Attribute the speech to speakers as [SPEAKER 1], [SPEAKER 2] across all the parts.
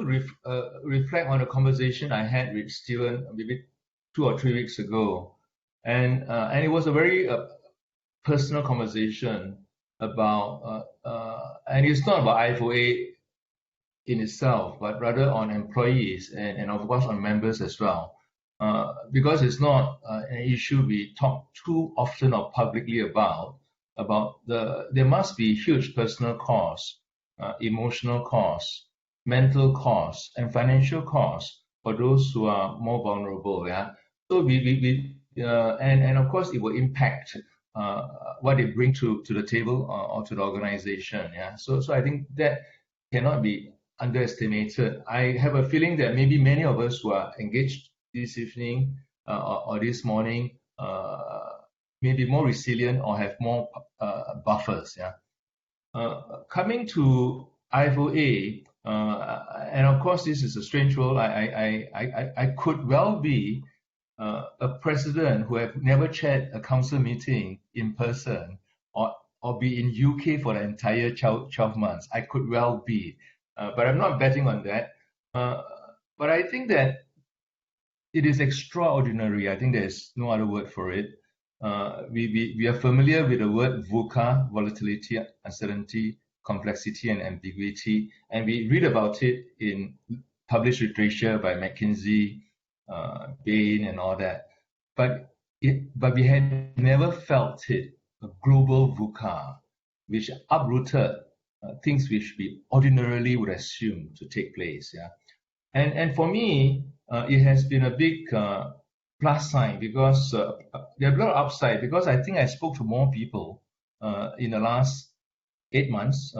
[SPEAKER 1] reflect on a conversation I had with Stephen maybe 2 or 3 weeks ago, and it was a very personal conversation about, and it's not about IFOA in itself, but rather on employees and of course on members as well, because it's not an issue we talk too often or publicly about there must be huge personal costs, emotional costs, mental costs, and financial costs for those who are more vulnerable. Yeah. So and of course it will impact what they bring to the table or to the organization. Yeah. So I think that cannot be underestimated. I have a feeling that maybe many of us who are engaged this evening or this morning may be more resilient or have more buffers. Yeah. Coming to IFOA, and of course this is a strange role. I could well be a president who have never chaired a council meeting in person or be in UK for the entire 12 months. I could well be, but I'm not betting on that. But I think that it is extraordinary. I think there's no other word for it. We are familiar with the word VUCA, volatility, uncertainty, complexity, and ambiguity, and we read about it in published literature by McKinsey, Bain, and all that. But we had never felt it, a global VUCA, which uprooted things which we ordinarily would assume to take place. Yeah, and for me, it has been a big plus sign because there are a lot of upside, because I think I spoke to more people in the last 8 months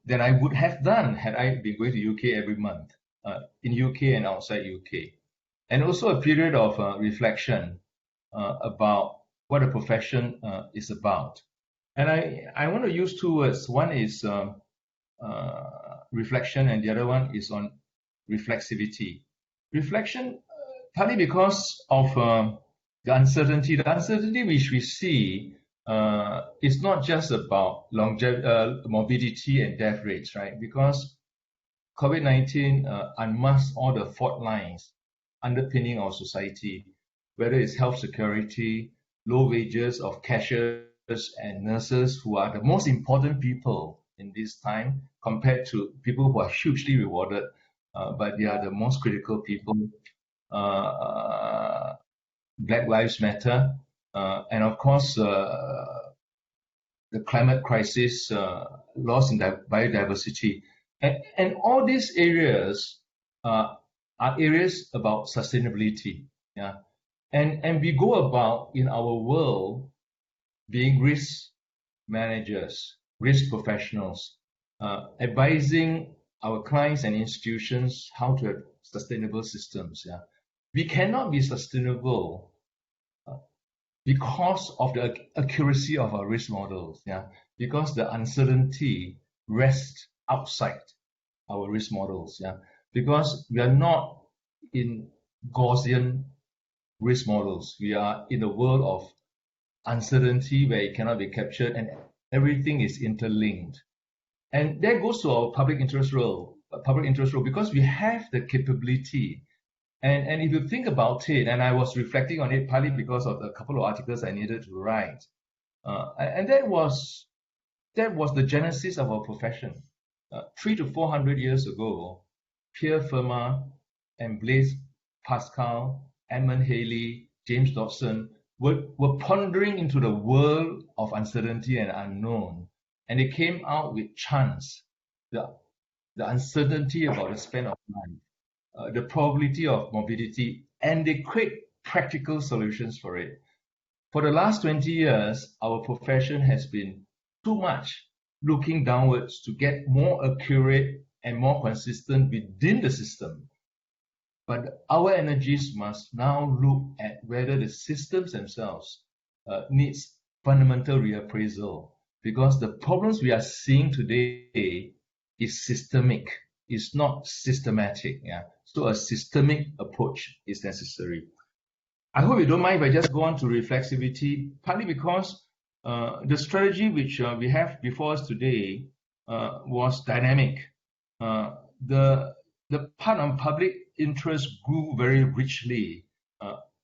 [SPEAKER 1] than I would have done had I been going to UK every month, in UK and outside UK. And also a period of reflection about what a profession is about. And I want to use 2 words. One is reflection, and the other one is on reflexivity. Reflection, partly because of the uncertainty. The uncertainty which we see is not just about morbidity and death rates, right? Because COVID-19 unmasked all the fault lines underpinning our society, whether it's health security, low wages of cashiers and nurses, who are the most important people in this time compared to people who are hugely rewarded, but they are the most critical people. Black Lives Matter, and of course the climate crisis, loss in biodiversity, and all these areas are areas about sustainability. Yeah, and we go about in our world being risk managers, risk professionals, advising our clients and institutions how to have sustainable systems. Yeah, we cannot be sustainable because of the accuracy of our risk models. Yeah, because the uncertainty rests outside our risk models. Yeah, because we are not in Gaussian risk models. We are in a world of uncertainty where it cannot be captured, and everything is interlinked. And that goes to our public interest role, because we have the capability. And if you think about it, and I was reflecting on it partly because of the couple of articles I needed to write, and that was the genesis of our profession. 300 to 400 years ago, Pierre Fermat and Blaise Pascal, Edmund Halley, James Dodson were pondering into the world of uncertainty and unknown, and they came out with chance, the uncertainty about the span of life, the probability of morbidity, and they create practical solutions for it. For the last 20 years, our profession has been too much looking downwards to get more accurate and more consistent within the system. But our energies must now look at whether the systems themselves needs fundamental reappraisal, because the problems we are seeing today is systemic, it's not systematic. Yeah, so a systemic approach is necessary. I hope you don't mind if I just go on to reflexivity, partly because the strategy which we have before us today was dynamic. The the part on public interest grew very richly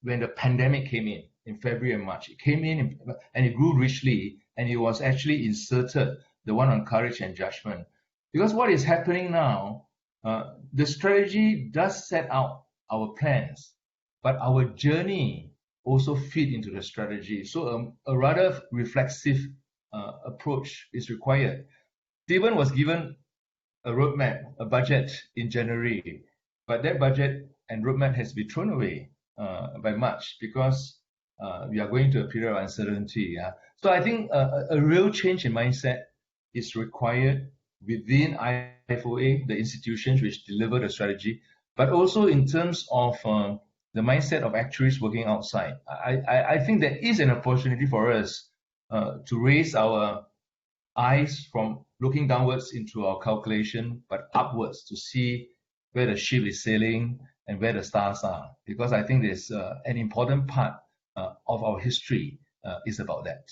[SPEAKER 1] when the pandemic came in February and March. It came in and it grew richly, and it was actually inserted, the one on courage and judgment. Because what is happening now, the strategy does set out our plans, but our journey also fit into the strategy. So a rather reflexive approach is required. Stephen was given a roadmap, a budget in January, but that budget and roadmap has been thrown away by March because we are going to a period of uncertainty. So I think a real change in mindset is required within IFOA, the institutions which deliver the strategy, but also in terms of the mindset of actuaries working outside. I think there is an opportunity for us to raise our eyes from looking downwards into our calculation, but upwards to see where the ship is sailing and where the stars are. Because I think there's an important part of our history is about that.